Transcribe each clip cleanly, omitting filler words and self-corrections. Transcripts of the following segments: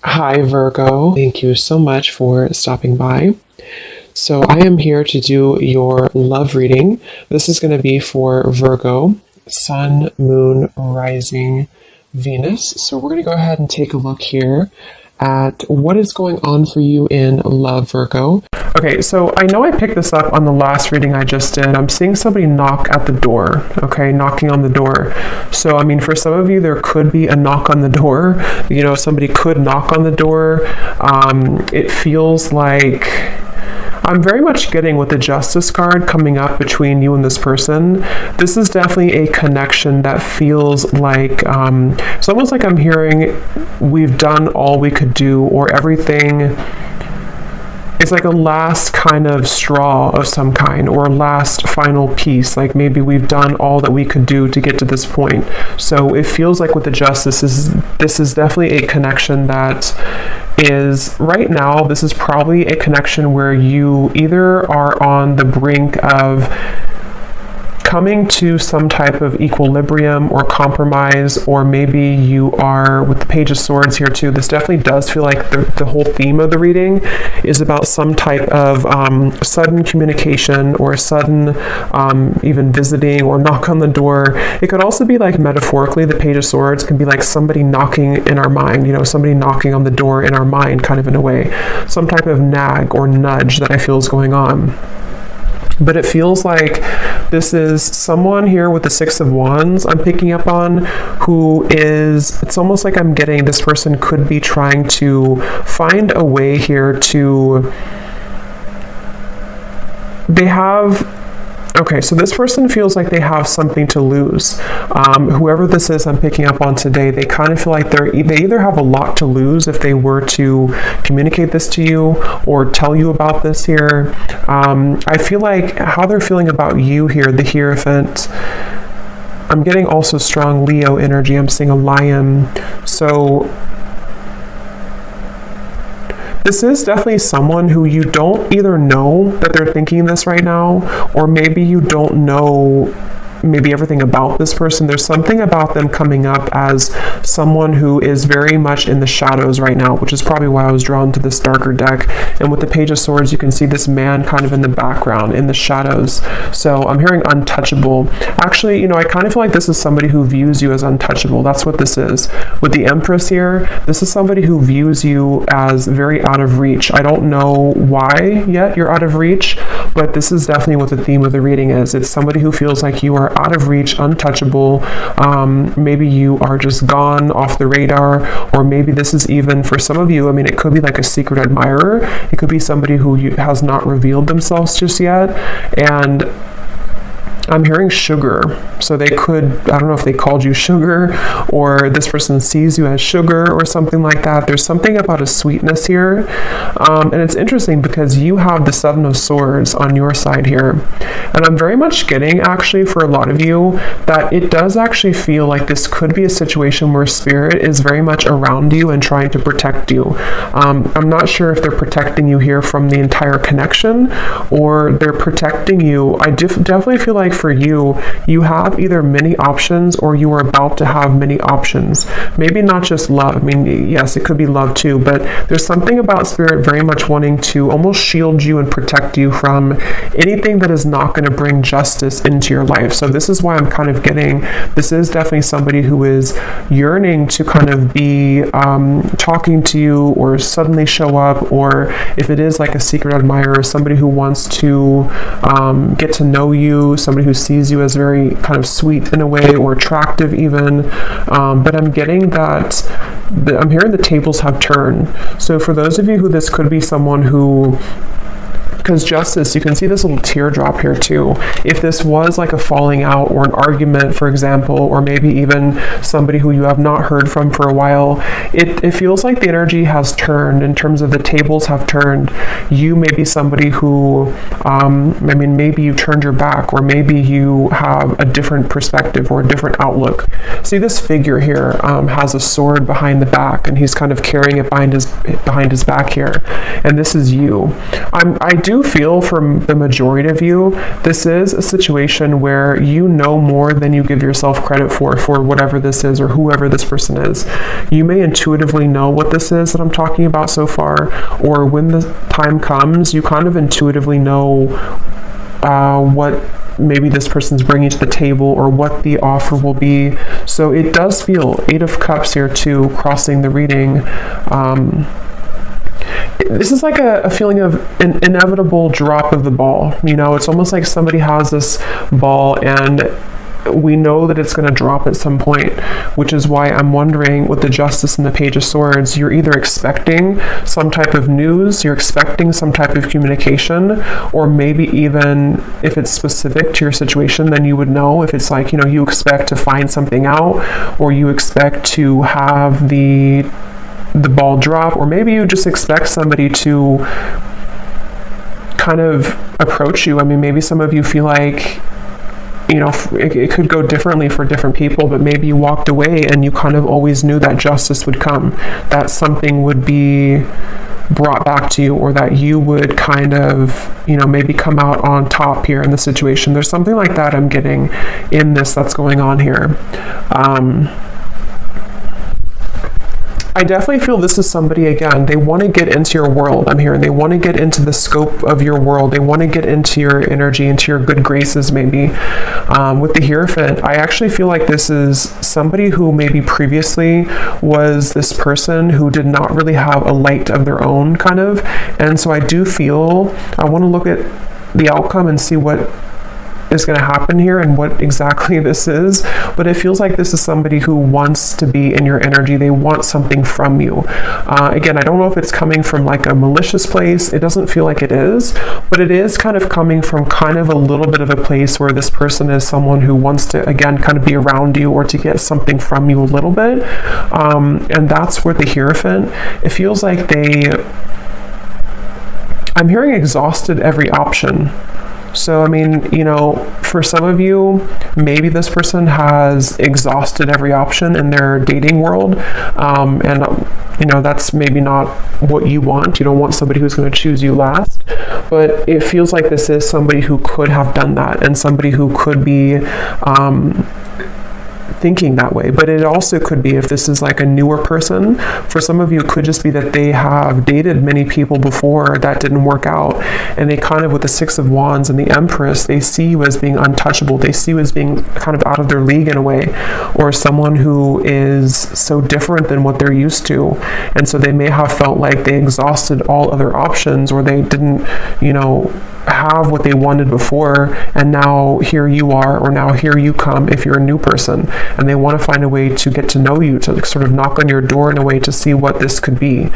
Hi, Virgo. Thank you so much for stopping by. So, I am here to do your love reading. This is going to be for Virgo, Sun, Moon, Rising, Venus. So, we're going to go ahead and take a look here at what is going on for you in love, Virgo. Okay, so I know I picked this up on the last reading I just did. I'm seeing somebody knock at the door, okay, knocking on the door. So, I mean, for some of you, there could be a knock on the door. You know, somebody could knock on the door. It feels like I'm very much getting with the Justice card coming up between you and this person. This is definitely a connection that feels like, it's almost like I'm hearing we've done all we could do, or everything. It's like a last kind of straw of some kind, or a last final piece. Like maybe we've done all that we could do to get to this point. So it feels like with the Justice, this is definitely a connection that is right now. This is probably a connection where you either are on the brink of coming to some type of equilibrium or compromise, or maybe you are with the Page of Swords here too. This definitely does feel like the whole theme of the reading is about some type of sudden communication, or sudden even visiting or knock on the door. It could also be like metaphorically, the Page of Swords can be like somebody knocking in our mind, you know, somebody knocking on the door in our mind, kind of in a way, some type of nag or nudge that I feel is going on. But it feels like this is someone here with the Six of Wands I'm picking up on, who is, it's almost like I'm getting this person could be trying to find a way here to, they have, okay, so this person feels like they have something to lose. Whoever this is I'm picking up on today, they kind of feel like they either have a lot to lose if they were to communicate this to you or tell you about this here. I feel like how they're feeling about you here, the Hierophant. I'm getting also strong Leo energy. I'm seeing a lion. So this is definitely someone who you don't either know that they're thinking this right now, or maybe you don't know maybe everything about this person. There's something about them coming up as someone who is very much in the shadows right now, which is probably why I was drawn to this darker deck. And with the Page of Swords, you can see this man kind of in the background, in the shadows. So I'm hearing untouchable. Actually, you know, I kind of feel like this is somebody who views you as untouchable. That's what this is. With the Empress here, this is somebody who views you as very out of reach. I don't know why yet you're out of reach, but this is definitely what the theme of the reading is. It's somebody who feels like you are out of reach, untouchable. Maybe you are just gone off the radar, or maybe this is even for some of you, I mean, it could be like a secret admirer. It could be somebody who has not revealed themselves just yet. And I'm hearing sugar. So they could, I don't know if they called you sugar, or this person sees you as sugar or something like that. There's something about a sweetness here. And it's interesting because you have the Seven of Swords on your side here. And I'm very much getting, actually, for a lot of you, that it does actually feel like this could be a situation where Spirit is very much around you and trying to protect you. I'm not sure if they're protecting you here from the entire connection, or they're protecting you. I definitely feel like for you, you have either many options, or you are about to have many options. Maybe not just love. I mean, yes, it could be love too, but there's something about Spirit very much wanting to almost shield you and protect you from anything that is not going to bring justice into your life. So this is why I'm kind of getting, this is definitely somebody who is yearning to kind of be talking to you, or suddenly show up, or if it is like a secret admirer, somebody who wants to get to know you, somebody who sees you as very kind of sweet in a way, or attractive even. But I'm getting that, I'm hearing the tables have turned. So for those of you who this could be someone who, because Justice, you can see this little teardrop here too. If this was like a falling out or an argument, for example, or maybe even somebody who you have not heard from for a while, it feels like the energy has turned in terms of the tables have turned. You may be somebody who, I mean, maybe you turned your back, or maybe you have a different perspective or a different outlook. See, this figure here has a sword behind the back, and he's kind of carrying it behind his back here. And this is you. I do do feel from the majority of you, this is a situation where you know more than you give yourself credit for whatever this is or whoever this person is. You may intuitively know what this is that I'm talking about so far, or when the time comes, you kind of intuitively know what maybe this person's bringing to the table or what the offer will be. So it does feel 8 of Cups here too, crossing the reading. This is like a feeling of an inevitable drop of the ball. You know, it's almost like somebody has this ball and we know that it's going to drop at some point, which is why I'm wondering with the Justice and the Page of Swords, you're either expecting some type of news, you're expecting some type of communication, or maybe even if it's specific to your situation, then you would know. If it's like, you know, you expect to find something out, or you expect to have the ball drop, or maybe you just expect somebody to kind of approach you. I mean, maybe some of you feel like, you know, it could go differently for different people, but maybe you walked away and you kind of always knew that justice would come, that something would be brought back to you, or that you would kind of, you know, maybe come out on top here in the situation. There's something like that I'm getting in this that's going on here. I definitely feel this is somebody, again, they want to get into your world. I'm hearing they want to get into the scope of your world. They want to get into your energy, into your good graces, maybe. With the Hierophant, I actually feel like this is somebody who maybe previously was this person who did not really have a light of their own, kind of. And so I do feel, I want to look at the outcome and see what is going to happen here and what exactly this is, but it feels like this is somebody who wants to be in your energy. They want something from you. Again, I don't know if it's coming from like a malicious place. It doesn't feel like it is, but it is kind of coming from kind of a little bit of a place where this person is someone who wants to, again, kind of be around you or to get something from you a little bit. And that's where the Hierophant, it feels like I'm hearing exhausted every option. So, I mean, you know, for some of you, maybe this person has exhausted every option in their dating world. You know, that's maybe not what you want. You don't want somebody who's going to choose you last. But it feels like this is somebody who could have done that, and somebody who could be thinking that way. But it also could be, if this is like a newer person, for some of you, it could just be that they have dated many people before that didn't work out, and they kind of, with the Six of Wands and the Empress, they see you as being untouchable. They see you as being kind of out of their league in a way, or someone who is so different than what they're used to. And so they may have felt like they exhausted all other options, or they didn't, you know, have what they wanted before, and now here you are, or now here you come if you're a new person, and they want to find a way to get to know you, to sort of knock on your door in a way to see what this could be.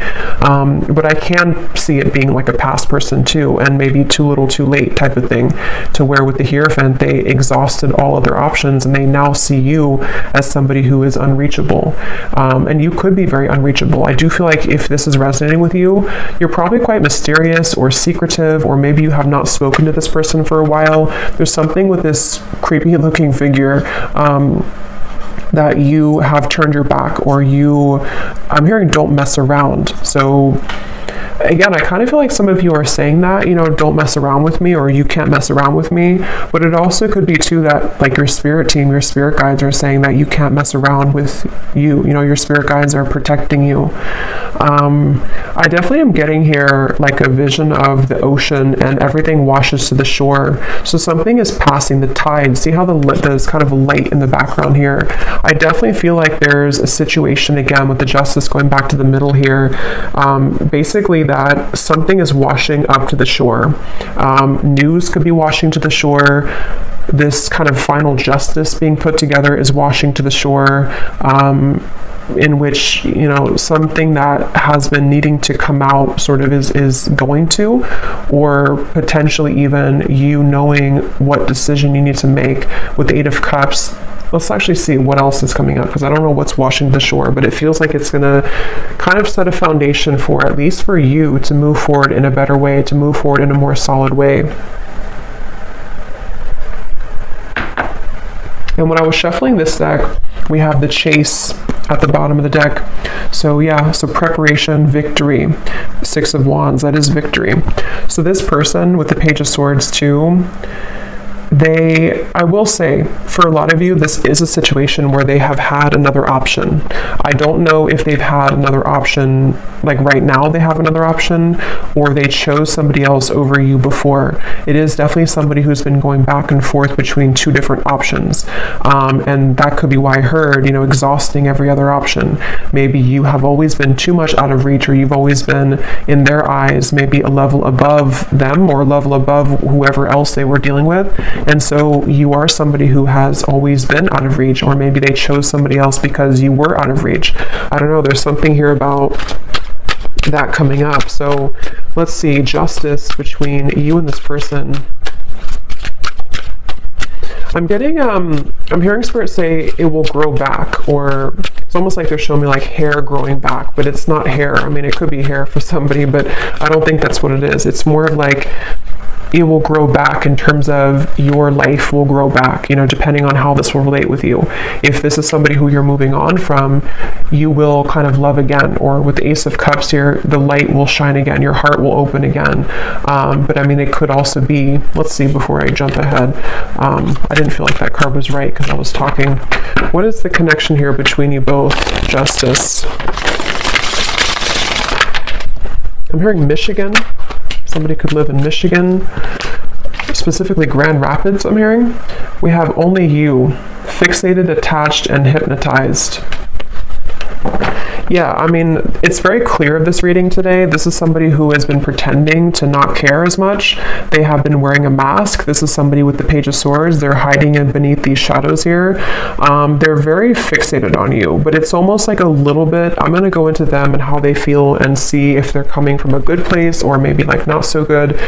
But I can see it being like a past person too, and maybe too little too late type of thing, to where with the Hierophant, they exhausted all other options and they now see you as somebody who is unreachable. And you could be very unreachable. I do feel like if this is resonating with you, you're probably quite mysterious or secretive, or maybe you have not spoken to this person for a while. There's something with this creepy looking figure that you have turned your back, or I'm hearing don't mess around. So again, I kind of feel like some of you are saying that, you know, don't mess around with me, or you can't mess around with me. But it also could be too that like your spirit team, your spirit guides are saying that you can't mess around with you. You know, your spirit guides are protecting you. I definitely am getting here like a vision of the ocean and everything washes to the shore. So something is passing the tide. See how there's kind of light in the background here. I definitely feel like there's a situation, again, with the Justice going back to the middle here. Basically that something is washing up to the shore. News could be washing to the shore. This kind of final justice being put together is washing to the shore. In which, you know, something that has been needing to come out sort of is going to, or potentially even you knowing what decision you need to make. With the Eight of Cups, let's actually see what else is coming up, because I don't know what's washing the shore, but it feels like it's going to kind of set a foundation for, at least for you, to move forward in a better way, to move forward in a more solid way. And when I was shuffling this deck, we have the Chase at the bottom of the deck. So yeah, so preparation, victory. 6 of Wands, that is victory. So this person with the Page of Swords too, I will say, for a lot of you, this is a situation where they have had another option. I don't know if they've had another option, like right now they have another option, or they chose somebody else over you before. It is definitely somebody who's been going back and forth between 2 different options. And that could be why I heard, exhausting every other option. Maybe you have always been too much out of reach, or you've always been, in their eyes, maybe a level above them or a level above whoever else they were dealing with. And so you are somebody who has always been out of reach, or maybe they chose somebody else because you were out of reach. I don't know, there's something here about that coming up. So let's see, justice between you and this person. I'm getting, I'm hearing Spirit say it will grow back, or it's almost like they're showing me like hair growing back, but it's not hair. I mean, it could be hair for somebody, but I don't think that's what it is. It's more of like, it will grow back in terms of your life will grow back, depending on how this will relate with you. If this is somebody who you're moving on from, you will kind of love again, or with the Ace of Cups here, the light will shine again, your heart will open again. But I mean, it could also be, let's see, before I jump ahead, I didn't feel like that card was right because I was talking. What is the connection here between you both? Justice. I'm hearing Michigan. Somebody could live in Michigan, specifically Grand Rapids, I'm hearing. We have only you, fixated, attached, and hypnotized. Yeah, I mean, it's very clear of this reading today. This is somebody who has been pretending to not care as much. They have been wearing a mask. This is somebody with the Page of Swords. They're hiding in beneath these shadows here. They're very fixated on you, but it's almost like a little bit, I'm going to go into them and how they feel and see if they're coming from a good place or maybe like not so good.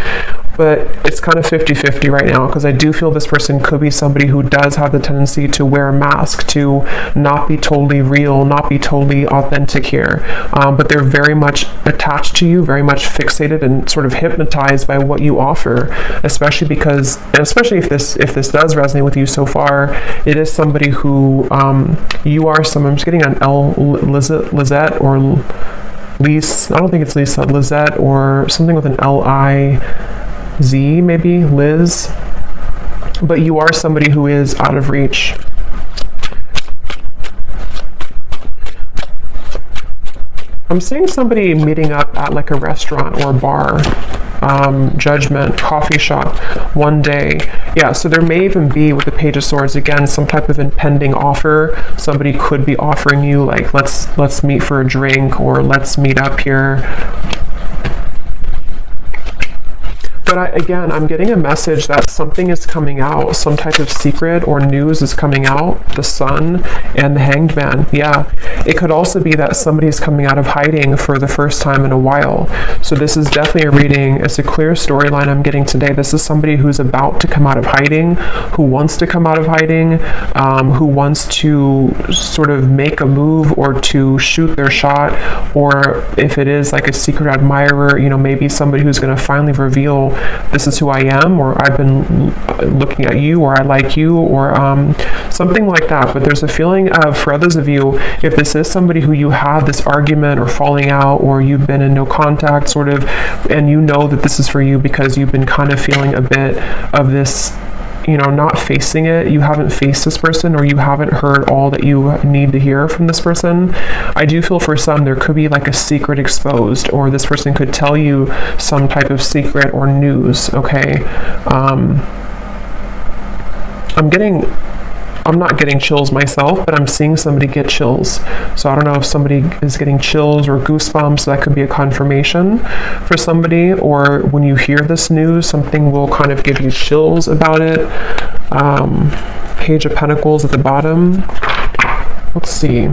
But it's kind of 50-50 right now, because I do feel this person could be somebody who does have the tendency to wear a mask, to not be totally real, not be totally authentic here. But they're very much attached to you, very much fixated and sort of hypnotized by what you offer, especially because, and especially if this does resonate with you so far, it is somebody who you are someone, I'm just getting an Lizette or Lise, I don't think it's Lisa, Lizette or something with an L-I-Z, maybe, Liz. But you are somebody who is out of reach. I'm seeing somebody meeting up at like a restaurant or a bar, Judgment, coffee shop, one day. Yeah, so there may even be, with the Page of Swords, again, some type of impending offer. Somebody could be offering you like, let's meet for a drink, or let's meet up here. But I'm getting a message that something is coming out, some type of secret or news is coming out, the Sun and the Hanged Man. Yeah, it could also be that somebody's coming out of hiding for the first time in a while. So this is definitely a reading. It's a clear storyline I'm getting today. This is somebody who's about to come out of hiding, who wants to come out of hiding, who wants to sort of make a move or to shoot their shot, or if it is like a secret admirer, maybe somebody who's going to finally reveal, this is who I am, or I've been looking at you, or I like you, or something like that. But there's a feeling of, for others of you, if this is somebody who you have this argument or falling out, or you've been in no contact sort of, and you know that this is for you because you've been kind of feeling a bit of this, not facing it, you haven't faced this person, or you haven't heard all that you need to hear from this person. I do feel for some there could be like a secret exposed, or this person could tell you some type of secret or news, okay? I'm not getting chills myself, but I'm seeing somebody get chills. So I don't know if somebody is getting chills or goosebumps. That could be a confirmation for somebody, or when you hear this news, something will kind of give you chills about it. Page of Pentacles at the bottom. Let's see.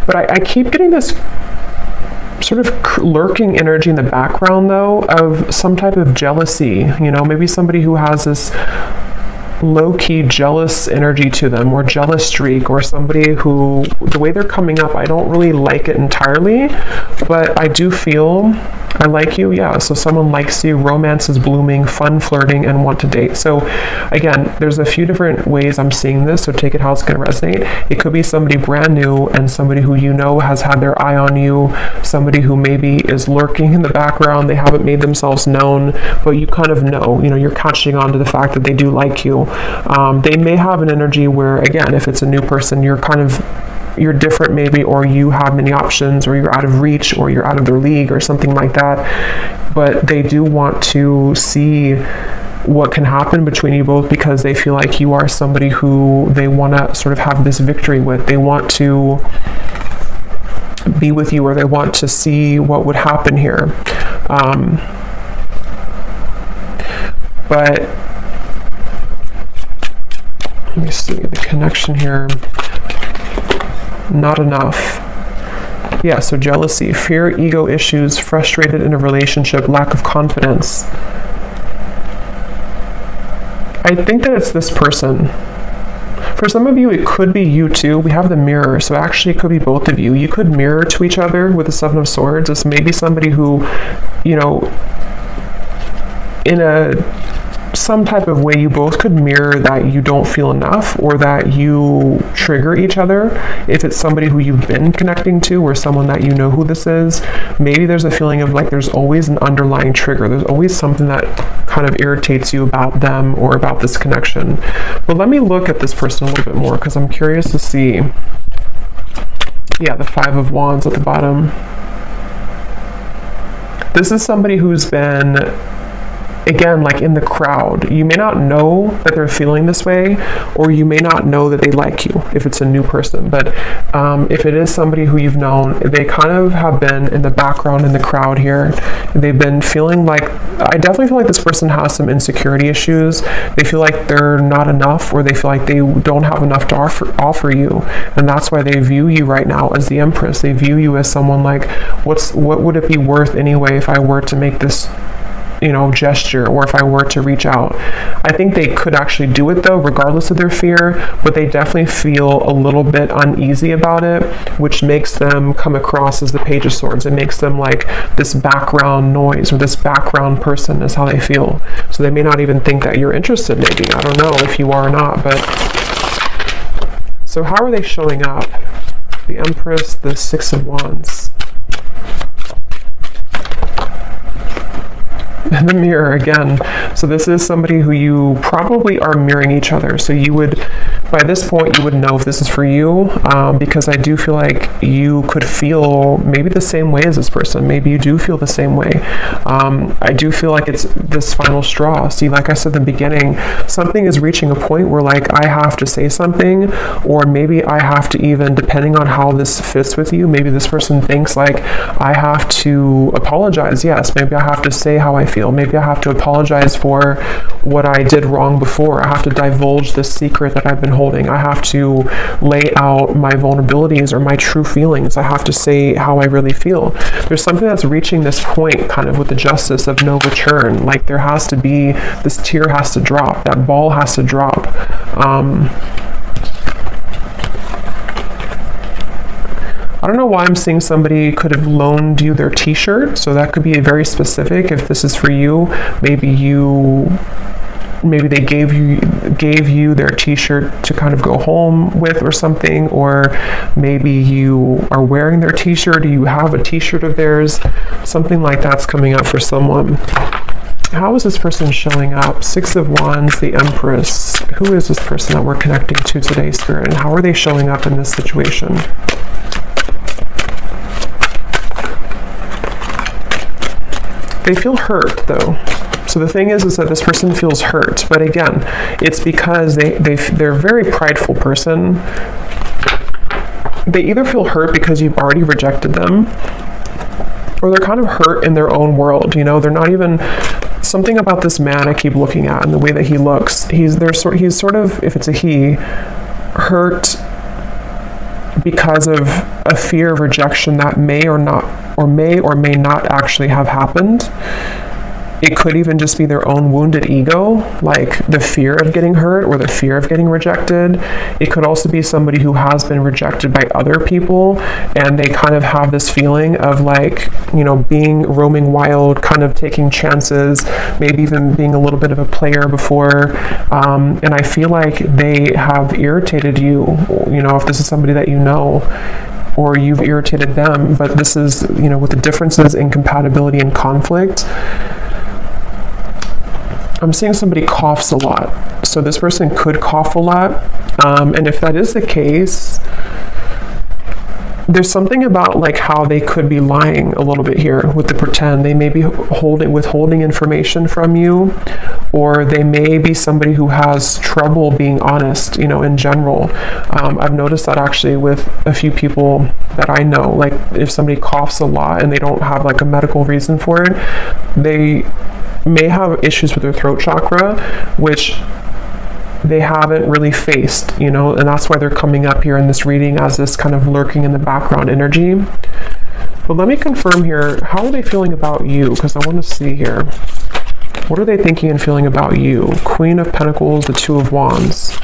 But I keep getting this sort of lurking energy in the background, though, of some type of jealousy. Maybe somebody who has this low-key jealous energy to them, or jealous streak, or somebody who, the way they're coming up, I don't really like it entirely, but I do feel I like you, yeah. So someone likes you, romance is blooming, fun flirting, and want to date. So again, there's a few different ways I'm seeing this, so take it how it's going to resonate. It could be somebody brand new and somebody who you know has had their eye on you, somebody who maybe is lurking in the background, they haven't made themselves known, but you kind of know, you're catching on to the fact that they do like you. They may have an energy where, again, if it's a new person, you're different maybe, or you have many options, or you're out of reach, or you're out of their league, or something like that. But they do want to see what can happen between you both, because they feel like you are somebody who they want to sort of have this victory with. They want to be with you, or they want to see what would happen here. But let me see the connection here. Not enough. Yeah, so jealousy, fear, ego issues, frustrated in a relationship, lack of confidence. I think that it's this person. For some of you, it could be you too. We have the mirror, so actually it could be both of you. You could mirror to each other with the Seven of Swords. It's maybe somebody who, in some type of way, you both could mirror that you don't feel enough, or that you trigger each other. If it's somebody who you've been connecting to, or someone that you know who this is, maybe there's a feeling of like there's always an underlying trigger. There's always something that kind of irritates you about them or about this connection. But let me look at this person a little bit more, because I'm curious to see. Yeah, the Five of Wands at the bottom. This is somebody who's been, again, like in the crowd. You may not know that they're feeling this way, or you may not know that they like you if it's a new person. But if it is somebody who you've known, they kind of have been in the background in the crowd here. They've been feeling like, I definitely feel like this person has some insecurity issues. They feel like they're not enough, or they feel like they don't have enough to offer you. And that's why they view you right now as the Empress. They view you as someone like, what would it be worth anyway if I were to make this gesture, or if I were to reach out. I think they could actually do it though, regardless of their fear, but they definitely feel a little bit uneasy about it, which makes them come across as the Page of Swords. It makes them like this background noise, or this background person is how they feel. So they may not even think that you're interested, maybe. I don't know if you are or not, but so how are they showing up? The Empress, the Six of Wands. In the mirror again. So this is somebody who you probably are mirroring each other. So you would, by this point, you would know if this is for you, because I do feel like you could feel maybe the same way as this person. Maybe you do feel the same way. I do feel like it's this final straw. See, like I said in the beginning, something is reaching a point where like I have to say something, or maybe I have to, even depending on how this fits with you, maybe this person thinks like I have to apologize. Yes, maybe I have to say how I feel. Maybe I have to apologize for what I did wrong before. I have to divulge this secret that I've been holding. I have to lay out my vulnerabilities or my true feelings. I have to say how I really feel. There's something that's reaching this point kind of with the Justice of no return. Like there has to be, this tear has to drop. That ball has to drop. I don't know why I'm seeing somebody could have loaned you their t-shirt, so that could be very specific. If this is for you, maybe they gave you their t-shirt to kind of go home with or something, or maybe you are wearing their t-shirt, or you have a t-shirt of theirs. Something like that's coming up for someone. How is this person showing up? Six of Wands, the Empress. Who is this person that we're connecting to today, Spirit, and how are they showing up in this situation? They feel hurt though. So the thing is that this person feels hurt, but again, it's because they're a very prideful person. They either feel hurt because you've already rejected them, or they're kind of hurt in their own world. They're not even, something about this man I keep looking at and the way that he looks. He's sort of, if it's a he, hurt because of a fear of rejection that may or may not actually have happened. It could even just be their own wounded ego, like the fear of getting hurt or the fear of getting rejected. It could also be somebody who has been rejected by other people, and they kind of have this feeling of like, you know, being roaming wild, kind of taking chances, maybe even being a little bit of a player before. And I feel like they have irritated you, you know, if this is somebody that you know, or you've irritated them. But this is, you know, with the differences in compatibility and conflict, I'm seeing somebody coughs a lot. So this person could cough a lot. And if that is the case, there's something about like how they could be lying a little bit here with the pretend. They may be withholding information from you, or they may be somebody who has trouble being honest, you know, in general. I've noticed that actually with a few people that I know, like if somebody coughs a lot and they don't have like a medical reason for it, they may have issues with their throat chakra, which they haven't really faced, you know, and that's why they're coming up here in this reading as this kind of lurking in the background energy. But let me confirm here, how are they feeling about you? Because I want to see here. What are they thinking and feeling about you? Queen of Pentacles, the Two of Wands.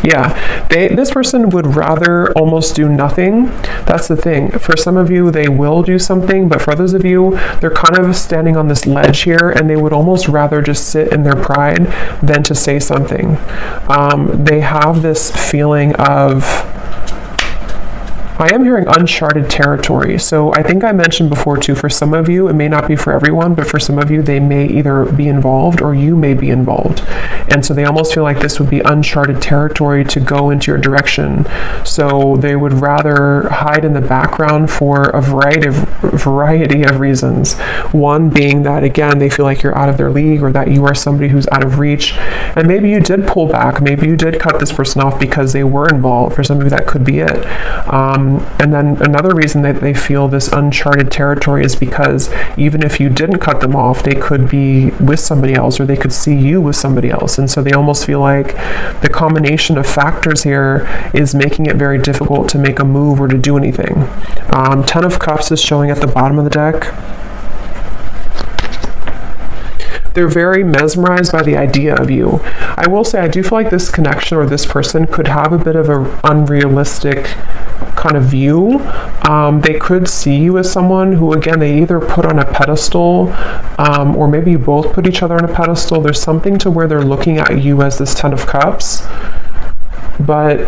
Yeah, this person would rather almost do nothing. That's the thing. For some of you, they will do something, but for others of you, they're kind of standing on this ledge here, and they would almost rather just sit in their pride than to say something. They have this feeling of, I am hearing uncharted territory. So I think I mentioned before too, for some of you, it may not be for everyone, but for some of you, they may either be involved or you may be involved. And so they almost feel like this would be uncharted territory to go into your direction. So they would rather hide in the background for a variety of reasons. One being that, again, they feel like you're out of their league, or that you are somebody who's out of reach. And maybe you did pull back. Maybe you did cut this person off because they were involved. For some of you, that could be it. And then another reason that they feel this uncharted territory is because even if you didn't cut them off, they could be with somebody else, or they could see you with somebody else. And so they almost feel like the combination of factors here is making it very difficult to make a move or to do anything. 10 of Cups is showing at the bottom of the deck. They're very mesmerized by the idea of you. I will say, I do feel like this connection or this person could have a bit of an unrealistic kind of view. They could see you as someone who, again, they either put on a pedestal, or maybe you both put each other on a pedestal. There's something to where they're looking at you as this 10 of Cups. But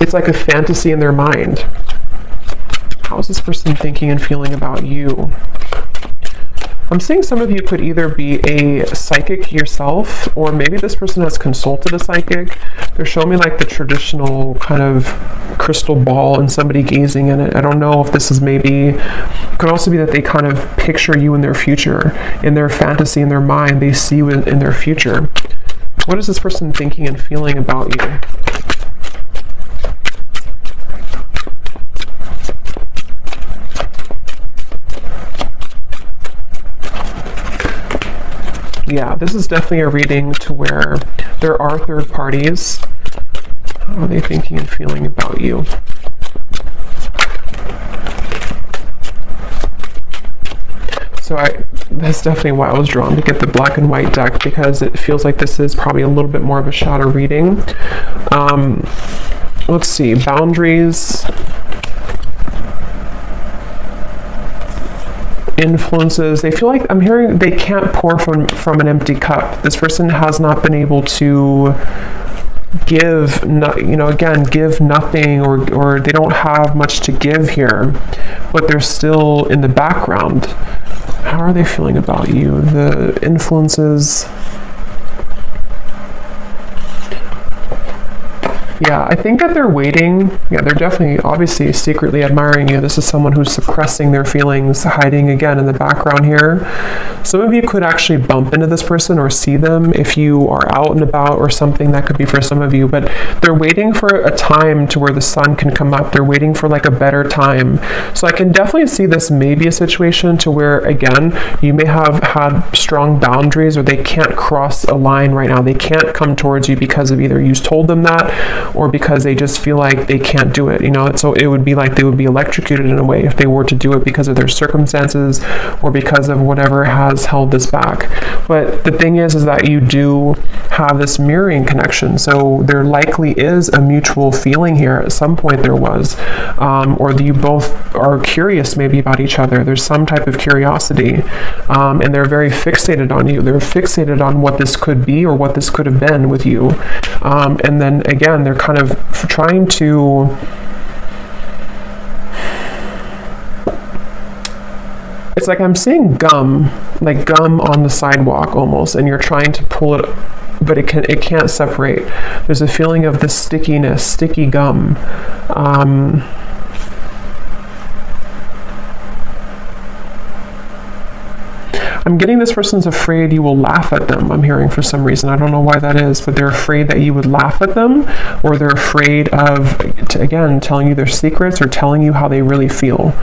it's like a fantasy in their mind. How is this person thinking and feeling about you? I'm seeing some of you could either be a psychic yourself, or maybe this person has consulted a psychic. They're showing me like the traditional kind of crystal ball and somebody gazing in it. I don't know if this is maybe, it could also be that they kind of picture you in their future, in their fantasy, in their mind. They see you in their future. What is this person thinking and feeling about you? Yeah, this is definitely a reading to where there are third parties. How are they thinking and feeling about you? So that's definitely why I was drawn to get the black and white deck, because it feels like this is probably a little bit more of a shadow reading. Let's see, boundaries, influences. They feel like, I'm hearing they can't pour from an empty cup. This person has not been able to give, give nothing, or they don't have much to give here, but they're still in the background. How are they feeling about you? The influences. Yeah, I think that they're waiting. Yeah, they're definitely, obviously, secretly admiring you. This is someone who's suppressing their feelings, hiding again in the background here. Some of you could actually bump into this person or see them if you are out and about or something. That could be for some of you, but they're waiting for a time to where the sun can come up. They're waiting for like a better time. So I can definitely see this maybe a situation to where, again, you may have had strong boundaries, or they can't cross a line right now. They can't come towards you because of either you told them that, or because they just feel like they can't do it, you know. So it would be like they would be electrocuted in a way if they were to do it because of their circumstances or because of whatever has held this back. But the thing is that you do have this mirroring connection. So there likely is a mutual feeling here. At some point there was, or you both are curious maybe about each other. There's some type of curiosity, and they're very fixated on you. They're fixated on what this could be or what this could have been with you. And then again, they're kind of trying to it's like I'm seeing gum, like gum on the sidewalk almost, and you're trying to pull it, but it can't separate. There's a feeling of this stickiness, sticky gum. I'm getting this person's afraid you will laugh at them. I'm hearing for some reason. I don't know why that is, but they're afraid that you would laugh at them, or they're afraid of, again, telling you their secrets or telling you how they really feel.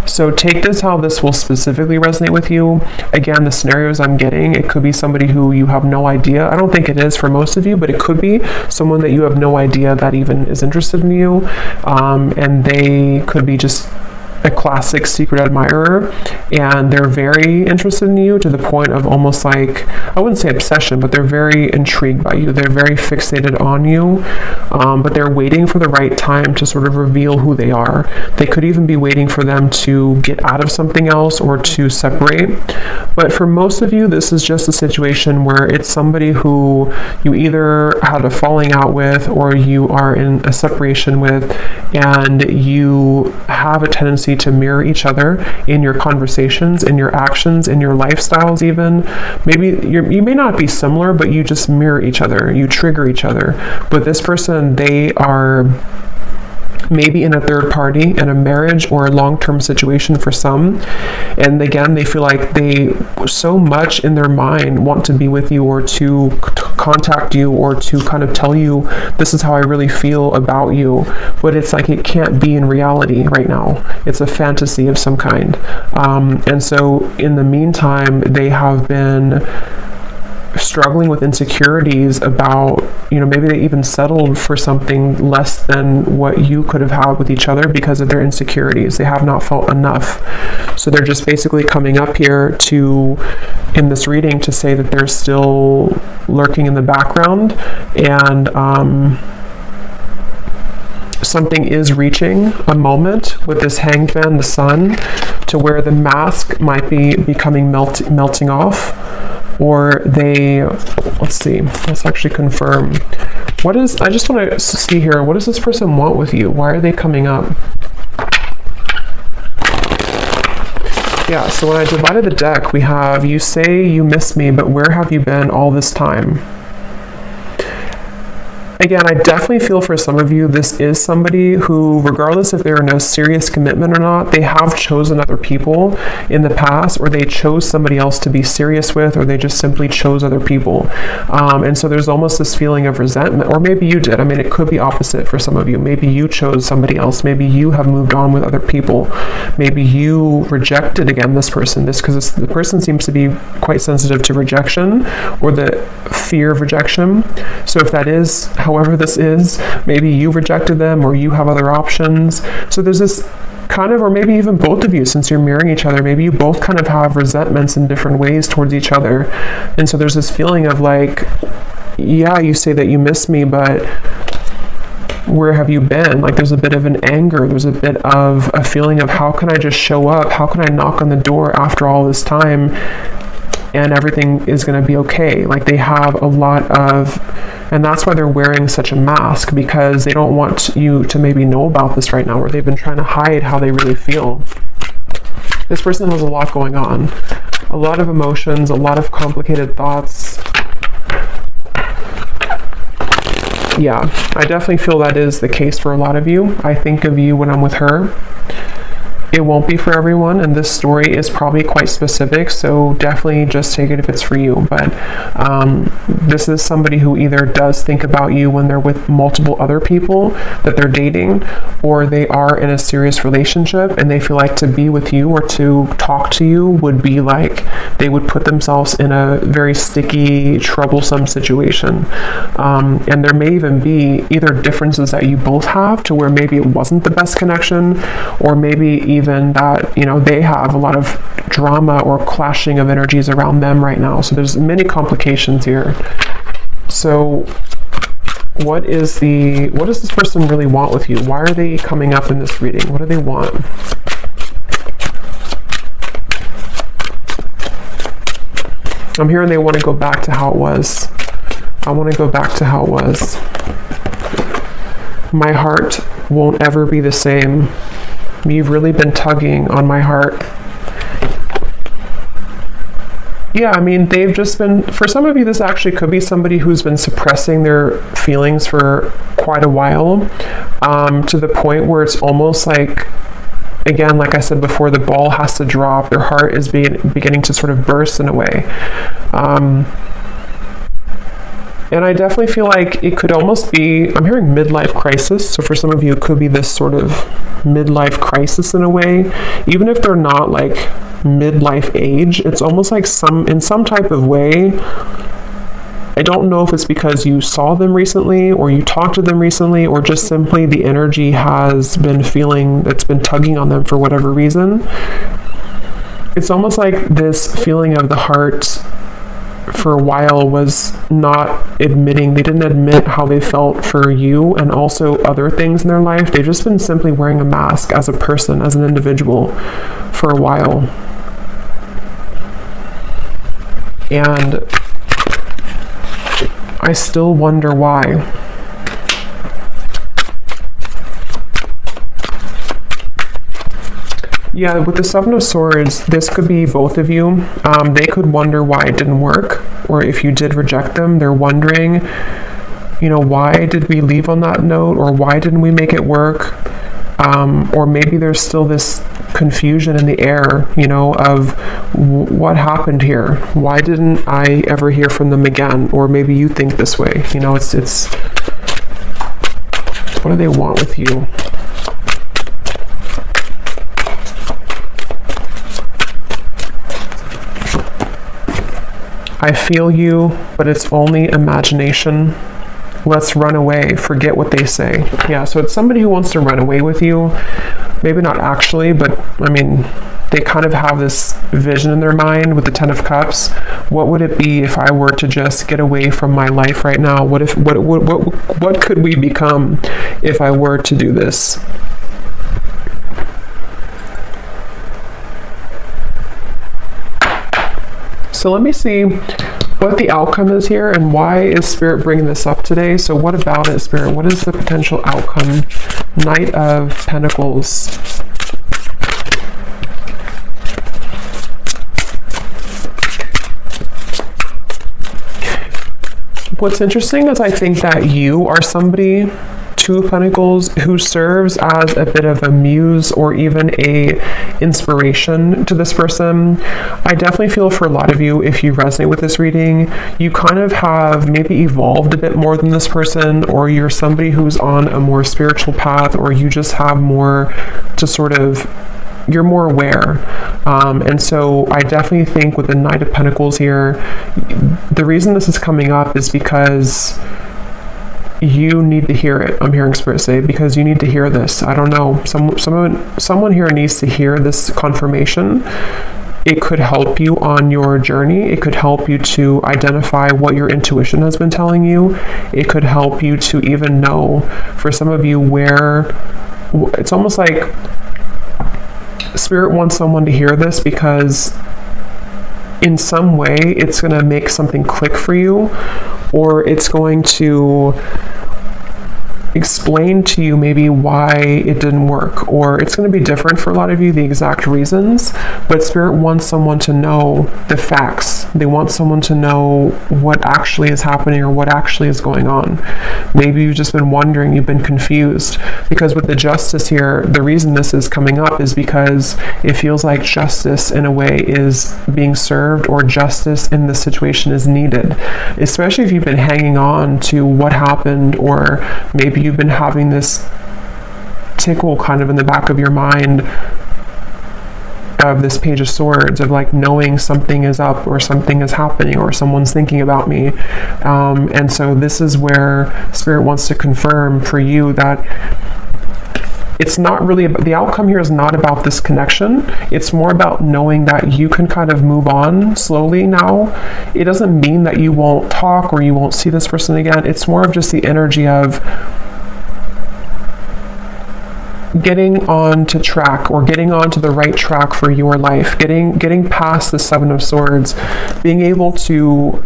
So take this how this will specifically resonate with you. Again, the scenarios I'm getting, it could be somebody who you have no idea. I don't think it is for most of you, but it could be someone that you have no idea that even is interested in you. And they could be just a classic secret admirer, and they're very interested in you to the point of almost like, I wouldn't say obsession, but they're very intrigued by you. They're very fixated on you, but they're waiting for the right time to sort of reveal who they are. They could even be waiting for them to get out of something else or to separate. But for most of you, this is just a situation where it's somebody who you either had a falling out with or you are in a separation with, and you have a tendency to mirror each other in your conversations, in your actions, in your lifestyles even. Maybe you may not be similar, but you just mirror each other. You trigger each other. But this person, they are maybe in a third party, in a marriage or a long-term situation for some. And again, they feel like they so much in their mind want to be with you or to contact you or to kind of tell you, this is how I really feel about you. But it's like it can't be in reality right now. It's a fantasy of some kind. And so in the meantime, they have been struggling with insecurities about, maybe they even settled for something less than what you could have had with each other because of their insecurities. They have not felt enough. So they're just basically coming up here in this reading to say that they're still lurking in the background, and something is reaching a moment with this Hanged Man, the Sun, to where the mask might be becoming melting off. Or let's actually confirm. I just want to see here, what does this person want with you? Why are they coming up? Yeah, so when I divided the deck, we have, you say you miss me, but where have you been all this time? Again, I definitely feel for some of you, this is somebody who, regardless if they're in a serious commitment or not, they have chosen other people in the past, or they chose somebody else to be serious with, or they just simply chose other people. And so there's almost this feeling of resentment, or maybe you did. I mean, it could be opposite for some of you. Maybe you chose somebody else. Maybe you have moved on with other people. Maybe you rejected, again, this person. Because the person seems to be quite sensitive to rejection, or the fear of rejection. So if that is, however this is, maybe you rejected them or you have other options. So there's this kind of, or maybe even both of you, since you're mirroring each other, maybe you both kind of have resentments in different ways towards each other. And so there's this feeling of like, yeah, you say that you miss me, but where have you been? Like there's a bit of an anger, there's a bit of a feeling of, how can I just show up? How can I knock on the door after all this time and everything is going to be okay? Like they have a lot of, and that's why they're wearing such a mask, because they don't want you to maybe know about this right now, or they've been trying to hide how they really feel. This person has a lot going on, a lot of emotions, a lot of complicated thoughts. Yeah, I definitely feel that is the case for a lot of you. I think of you when I'm with her. It won't be for everyone, and this story is probably quite specific, so definitely just take it if it's for you. But this is somebody who either does think about you when they're with multiple other people that they're dating, or they are in a serious relationship and they feel like to be with you or to talk to you would be like they would put themselves in a very sticky, troublesome situation. And there may even be either differences that you both have to where maybe it wasn't the best connection, or maybe even that, you know, they have a lot of drama or clashing of energies around them right now. So there's many complications here. So what does this person really want with you? Why are they coming up in this reading? What do they want? I'm hearing they want to go back to how it was. I want to go back to how it was. My heart won't ever be the same. You've really been tugging on my heart. Yeah, I mean, they've just been, for some of you, this actually could be somebody who's been suppressing their feelings for quite a while, to the point where it's almost like, again, like I said before, the ball has to drop. Their heart is beginning to sort of burst in a way. And I definitely feel like it could almost be, I'm hearing midlife crisis. So for some of you, it could be this sort of midlife crisis in a way. Even if they're not like midlife age, it's almost like in some type of way. I don't know if it's because you saw them recently or you talked to them recently, or just simply the energy has been feeling, it's been tugging on them for whatever reason. It's almost like this feeling of the heart for a while was not admitting, they didn't admit how they felt for you and also other things in their life. They've just been simply wearing a mask as a person, as an individual for a while. And I still wonder why. Yeah, with the Seven of Swords, this could be both of you. They could wonder why it didn't work, or if you did reject them, they're wondering, you know, why did we leave on that note, or why didn't we make it work? Or maybe there's still this confusion in the air, you know, of what happened here? Why didn't I ever hear from them again? Or maybe you think this way, you know, it's what do they want with you? I feel you, but it's only imagination. Let's run away. Forget what they say. Yeah, so it's somebody who wants to run away with you. Maybe not actually, but I mean, they kind of have this vision in their mind with the Ten of Cups. What would it be if I were to just get away from my life right now? What could we become if I were to do this? So let me see what the outcome is here and why is Spirit bringing this up today. So what about it, Spirit? What is the potential outcome? Knight of Pentacles. What's interesting is I think that you are somebody, Two of Pentacles, who serves as a bit of a muse or even a inspiration to this person. I definitely feel for a lot of you, if you resonate with this reading, you kind of have maybe evolved a bit more than this person, or you're somebody who's on a more spiritual path, or you just have more to sort of, you're more aware. And so I definitely think with the Knight of Pentacles here, the reason this is coming up is because you need to hear it. I'm hearing Spirit say, because you need to hear this. I don't know. Someone here needs to hear this confirmation. It could help you on your journey. It could help you to identify what your intuition has been telling you. It could help you to even know, for some of you, where it's almost like Spirit wants someone to hear this because in some way it's going to make something click for you, or it's going to explain to you maybe why it didn't work, or it's going to be different for a lot of you, the exact reasons, but Spirit wants someone to know the facts. They want someone to know what actually is happening or what actually is going on. Maybe you've just been wondering, you've been confused, because with the Justice here, the reason this is coming up is because it feels like justice in a way is being served, or justice in this situation is needed, especially if you've been hanging on to what happened, or maybe you've been having this tickle kind of in the back of your mind of this Page of Swords, of like knowing something is up, or something is happening, or someone's thinking about me. And so this is where Spirit wants to confirm for you that it's not really about, the outcome here is not about this connection. It's more about knowing that you can kind of move on slowly now. It doesn't mean that you won't talk or you won't see this person again. It's more of just the energy of getting on to track, or getting on to the right track for your life, getting past the Seven of Swords, being able to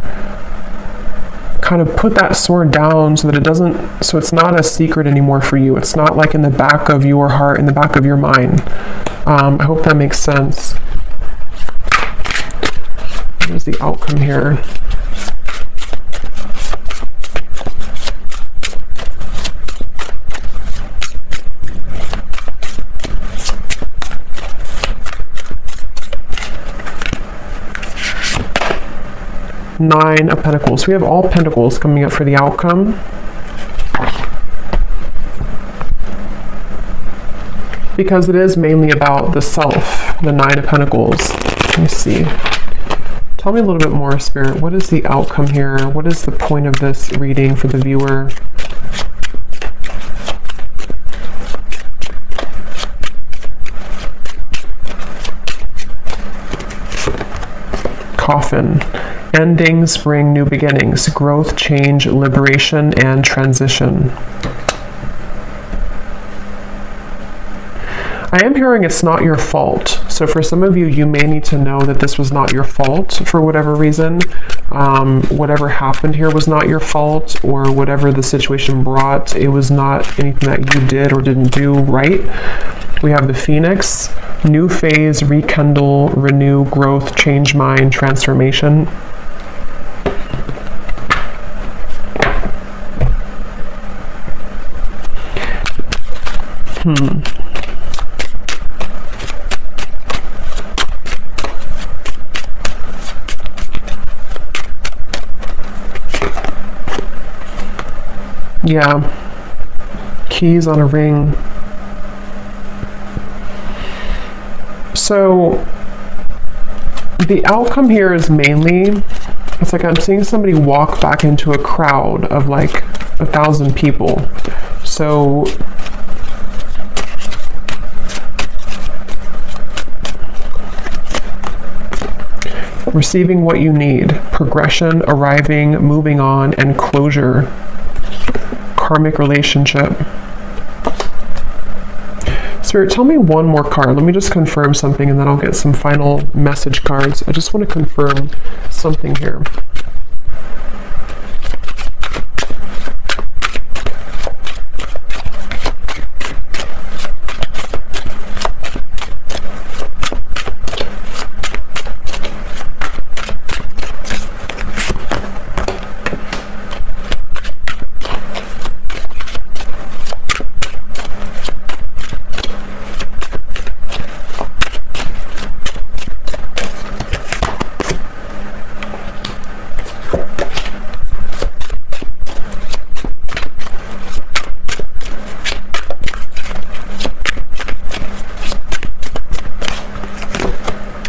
kind of put that sword down so that so it's not a secret anymore for you. It's not like in the back of your heart, in the back of your mind. I hope that makes sense. What is the outcome here? Nine of Pentacles. We have all Pentacles coming up for the outcome. Because it is mainly about the self, the Nine of Pentacles. Let me see. Tell me a little bit more, Spirit. What is the outcome here? What is the point of this reading for the viewer? Coffin. Endings bring new beginnings, growth, change, liberation, and transition. I am hearing it's not your fault. So for some of you, you may need to know that this was not your fault for whatever reason. Whatever happened here was not your fault, or whatever the situation brought, it was not anything that you did or didn't do right. We have the Phoenix, new phase, rekindle, renew, growth, change mind, transformation. Yeah. Keys on a ring. So the outcome here is mainly, it's like I'm seeing somebody walk back into a crowd of like 1,000 people. So receiving what you need, progression, arriving, moving on, and closure. Karmic relationship. Spirit, tell me one more card. Let me just confirm something, and then I'll get some final message cards. I just want to confirm something here.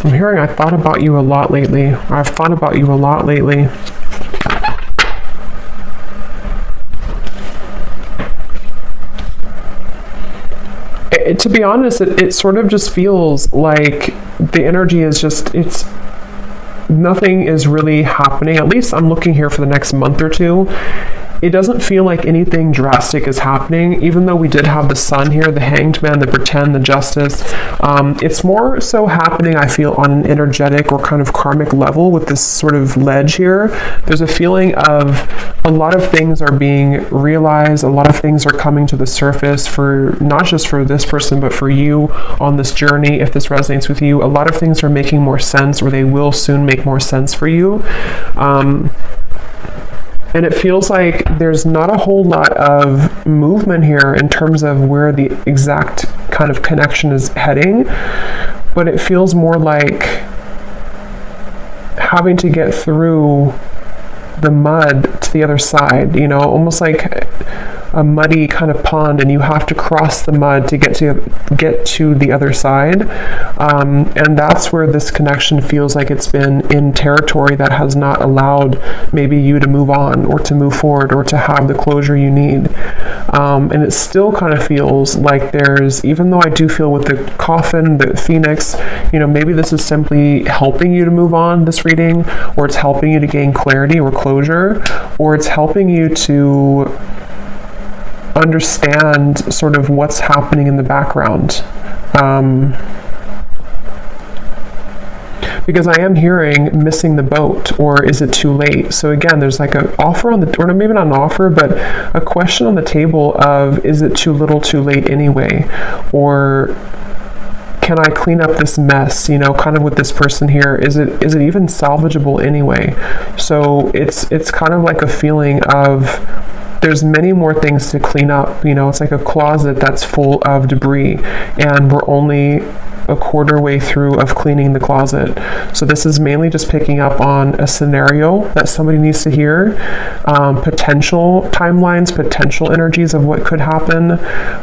I'm hearing I thought about you a lot lately. I've thought about you a lot lately. To be honest, it sort of just feels like the energy is just, nothing is really happening. At least I'm looking here for the next month or two. it doesn't feel like anything drastic is happening, even though we did have the Sun here, the Hanged Man, the Pretend, the Justice. It's more so happening, I feel, on an energetic or kind of karmic level with this sort of ledge here. There's a feeling of a lot of things are being realized, a lot of things are coming to the surface for not just for this person, but for you on this journey. If this resonates with you, a lot of things are making more sense, or they will soon make more sense for you. And it feels like there's not a whole lot of movement here in terms of where the exact kind of connection is heading, but it feels more like having to get through the mud to the other side, you know, almost like a muddy kind of pond, and you have to cross the mud to get to the other side, and that's where this connection feels like it's been in territory that has not allowed maybe you to move on or to move forward or to have the closure you need, and it still kind of feels like there's, even though I do feel with the coffin, the phoenix, you know, maybe this is simply helping you to move on, this reading, or it's helping you to gain clarity or closure, or it's helping you to understand sort of what's happening in the background. Because I am hearing missing the boat, or is it too late? So again, there's like an offer on the, or maybe not an offer, but a question on the table of, is it too little too late anyway? Or can I clean up this mess, you know, kind of with this person here? Is it even salvageable anyway? So it's kind of like a feeling of, there's many more things to clean up, you know, it's like a closet that's full of debris, and we're only a quarter way through of cleaning the closet. So this is mainly just picking up on a scenario that somebody needs to hear, potential timelines, potential energies of what could happen,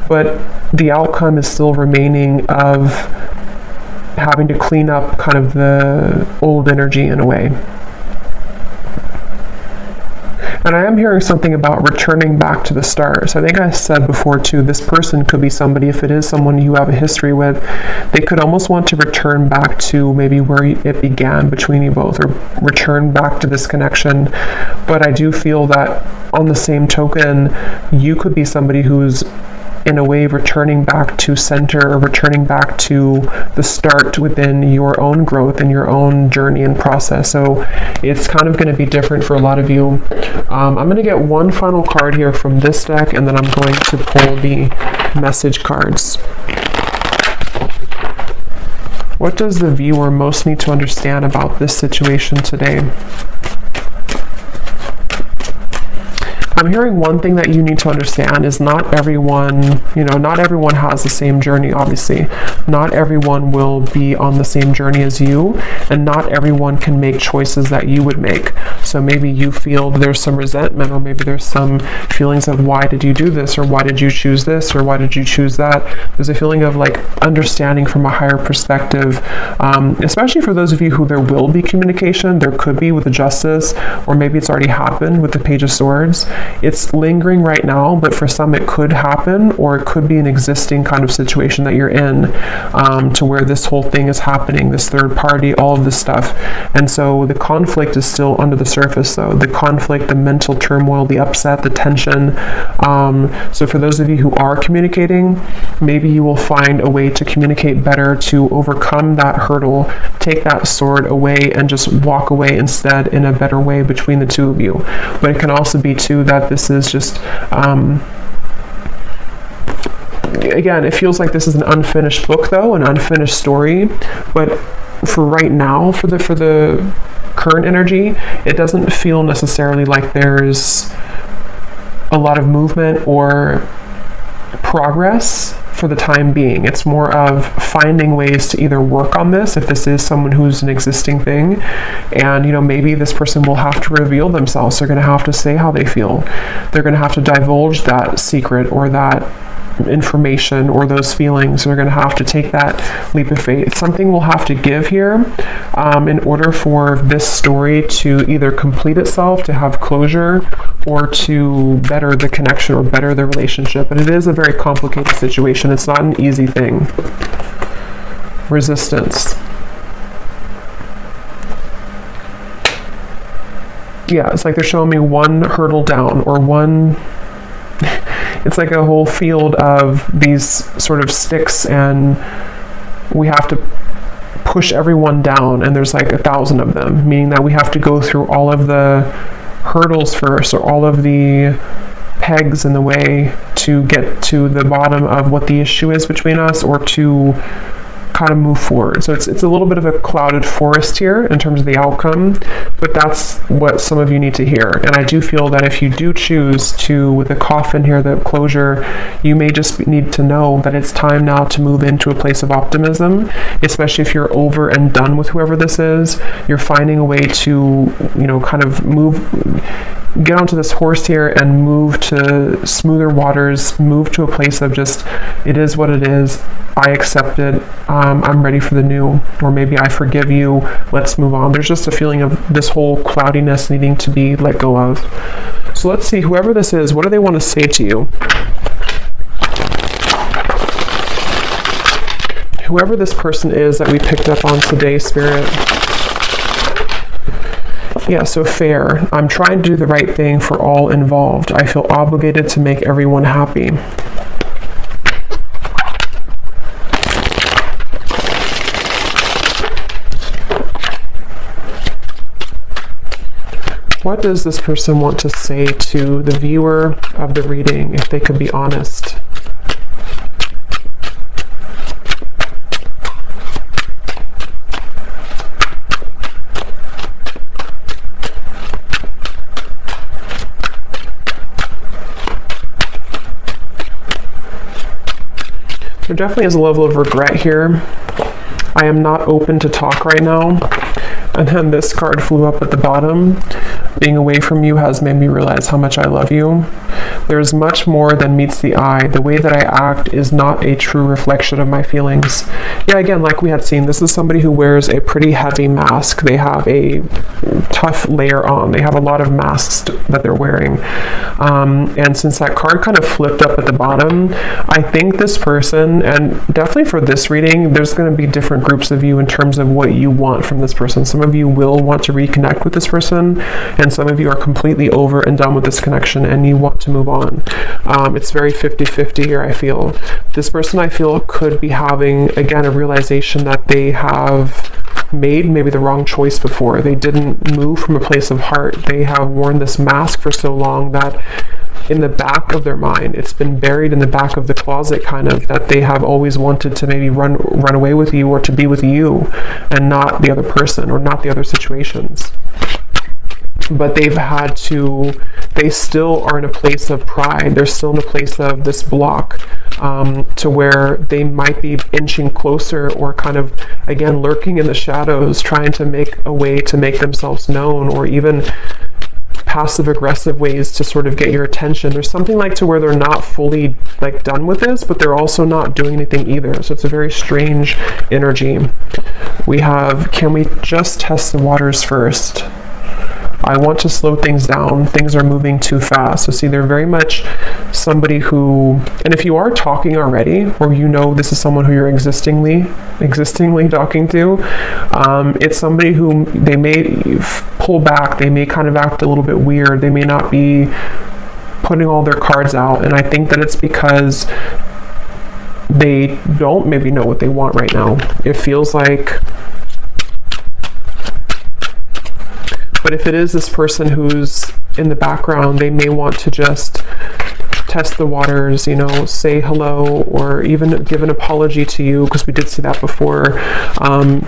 but the outcome is still remaining of having to clean up kind of the old energy in a way. And I am hearing something about returning back to the start. So I think I said before too, this person could be somebody, if it is someone you have a history with, they could almost want to return back to maybe where it began between you both, or return back to this connection. But I do feel that on the same token, you could be somebody who's in a way returning back to center, or returning back to the start within your own growth and your own journey and process. So it's kind of going to be different for a lot of you. I'm going to get one final card here from this deck, and then I'm going to pull the message cards. What does the viewer most need to understand about this situation today? I'm hearing one thing that you need to understand is not everyone, you know, not everyone has the same journey, obviously. Not everyone will be on the same journey as you, and not everyone can make choices that you would make. So maybe you feel there's some resentment, or maybe there's some feelings of, why did you do this, or why did you choose this, or why did you choose that? There's a feeling of like understanding from a higher perspective, especially for those of you who there will be communication. There could be with the Justice, or maybe it's already happened with the Page of Swords. It's lingering right now, but for some it could happen, or it could be an existing kind of situation that you're in, to where this whole thing is happening, this third party, all of this stuff. And so the conflict is still under the surface though. The conflict, the mental turmoil, the upset, the tension. So for those of you who are communicating, maybe you will find a way to communicate better, to overcome that hurdle, take that sword away, and just walk away instead in a better way between the two of you. But it can also be too that this is just, again, it feels like this is an unfinished book though, an unfinished story, but for right now, for the current energy, it doesn't feel necessarily like there's a lot of movement or progress for the time being. It's more of finding ways to either work on this, if this is someone who's an existing thing, and you know, maybe this person will have to reveal themselves. They're going to have to say how they feel. They're going to have to divulge that secret, or that information, or those feelings. They're going to have to take that leap of faith. Something will have to give here in order for this story to either complete itself, to have closure, or to better the connection or better the relationship. And it is a very complicated situation. It's not an easy thing. Resistance. Yeah, it's like they're showing me one hurdle down, or one, it's like a whole field of these sort of sticks, and we have to push everyone down, and there's like 1,000 of them, meaning that we have to go through all of the hurdles first, or all of the pegs in the way to get to the bottom of what the issue is between us, or to kind of move forward. So it's a little bit of a clouded forest here in terms of the outcome, but that's what some of you need to hear. And I do feel that if you do choose to, with the coffin here, the closure, you may just need to know that it's time now to move into a place of optimism, especially if you're over and done with whoever this is. You're finding a way to, kind of get onto this horse here and move to smoother waters, move to a place of just, it is what it is, I accept it, I'm ready for the new, or maybe I forgive you, let's move on. There's just a feeling of this whole cloudiness needing to be let go of. So let's see, whoever this is, what do they want to say to you? Whoever this person is that we picked up on today, Spirit. Yeah, so fair. I'm trying to do the right thing for all involved. I feel obligated to make everyone happy. What does this person want to say to the viewer of the reading, if they could be honest? There definitely is a level of regret here. I am not open to talk right now. And then this card flew up at the bottom. Being away from you has made me realize how much I love you. There is much more than meets the eye. The way that I act is not a true reflection of my feelings. Yeah, again, like we had seen, this is somebody who wears a pretty heavy mask. They have a tough layer on. They have a lot of masks that they're wearing. And since that card kind of flipped up at the bottom, I think this person, and definitely for this reading, there's going to be different groups of you in terms of what you want from this person. Some of you will want to reconnect with this person, and some of you are completely over and done with this connection and you want to move on. It's very 50-50 here, I feel. This person, I feel, could be having, again, a realization that they have made maybe the wrong choice before. They didn't move from a place of heart. They have worn this mask for so long that in the back of their mind, it's been buried in the back of the closet, kind of, that they have always wanted to maybe run away with you, or to be with you and not the other person, or not the other situations. But they've had to, they still are in a place of pride. They're still in a place of this block, to where they might be inching closer, or kind of, again, lurking in the shadows, trying to make a way to make themselves known, or even passive aggressive ways to sort of get your attention. There's something like to where they're not fully like done with this, but they're also not doing anything either. So it's a very strange energy. We have, can we just test the waters first? I want to slow things down. Things are moving too fast. So see, they're very much somebody who, and if you are talking already, or this is someone who you're existingly talking to, it's somebody who they may pull back. They may kind of act a little bit weird. They may not be putting all their cards out. And I think that it's because they don't maybe know what they want right now. It feels like, but if it is this person who's in the background, they may want to just test the waters, say hello, or even give an apology to you, because we did see that before.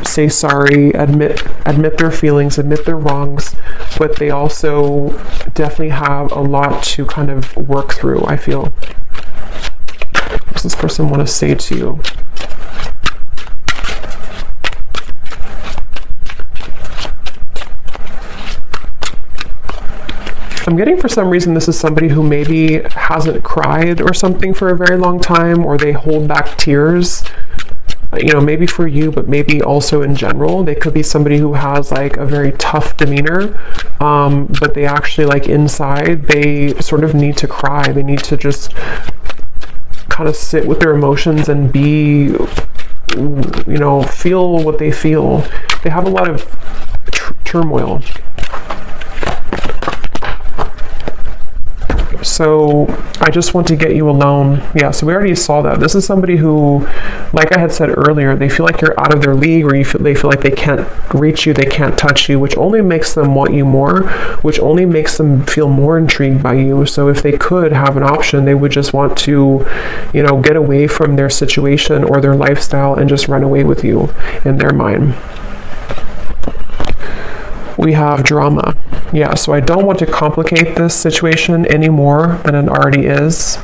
Say sorry, admit their feelings, admit their wrongs, but they also definitely have a lot to kind of work through, I feel. What does this person want to say to you? I'm getting, for some reason, this is somebody who maybe hasn't cried or something for a very long time, or they hold back tears, maybe for you, but maybe also in general. They could be somebody who has like a very tough demeanor, but they actually, like, inside, they sort of need to cry. They need to just kind of sit with their emotions and be, feel what they feel. They have a lot of turmoil. So I just want to get you alone. Yeah, so we already saw that. This is somebody who, like I had said earlier, they feel like you're out of their league, or they feel like they can't reach you, they can't touch you, which only makes them want you more, which only makes them feel more intrigued by you. So if they could have an option, they would just want to, get away from their situation or their lifestyle and just run away with you in their mind. We have drama. Yeah, so I don't want to complicate this situation any more than it already is.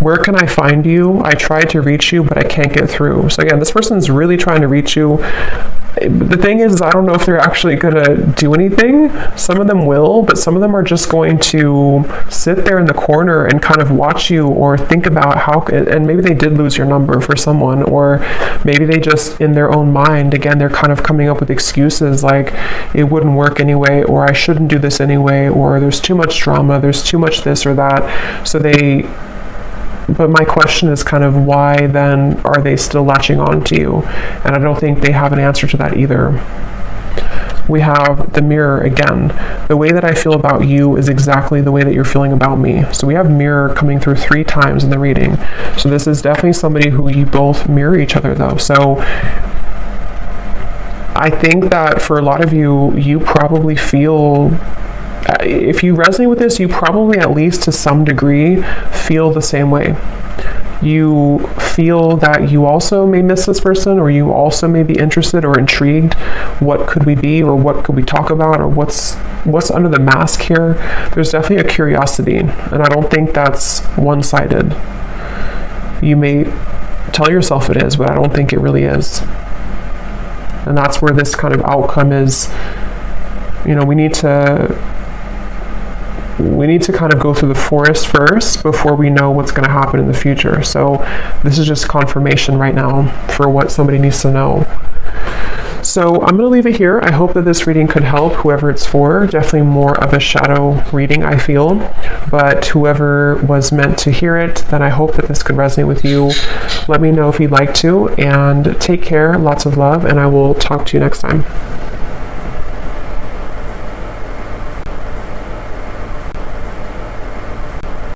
Where can I find you? I tried to reach you, but I can't get through. So again, this person's really trying to reach you. The thing is, I don't know if they're actually going to do anything. Some of them will, but some of them are just going to sit there in the corner and kind of watch you, or think about how, and maybe they did lose your number for someone, or maybe they just, in their own mind, again, they're kind of coming up with excuses like it wouldn't work anyway, or I shouldn't do this anyway, or there's too much drama, there's too much this or that. But my question is kind of, why then are they still latching on to you? And I don't think they have an answer to that either. We have the mirror again. The way that I feel about you is exactly the way that you're feeling about me. So we have mirror coming through 3 times in the reading. So this is definitely somebody who you both mirror each other though. So I think that for a lot of you, you probably feel, if you resonate with this, you probably, at least to some degree, feel the same way. You feel that you also may miss this person, or you also may be interested or intrigued. What could we be, or what could we talk about, or what's under the mask here? There's definitely a curiosity, and I don't think that's one-sided. You may tell yourself it is, but I don't think it really is. And that's where this kind of outcome is. We need to kind of go through the forest first before we know what's going to happen in the future. So this is just confirmation right now for what somebody needs to know. So I'm going to leave it here. I hope that this reading could help whoever it's for. Definitely more of a shadow reading, I feel. But whoever was meant to hear it, then I hope that this could resonate with you. Let me know if you'd like to, and take care. Lots of love, and I will talk to you next time.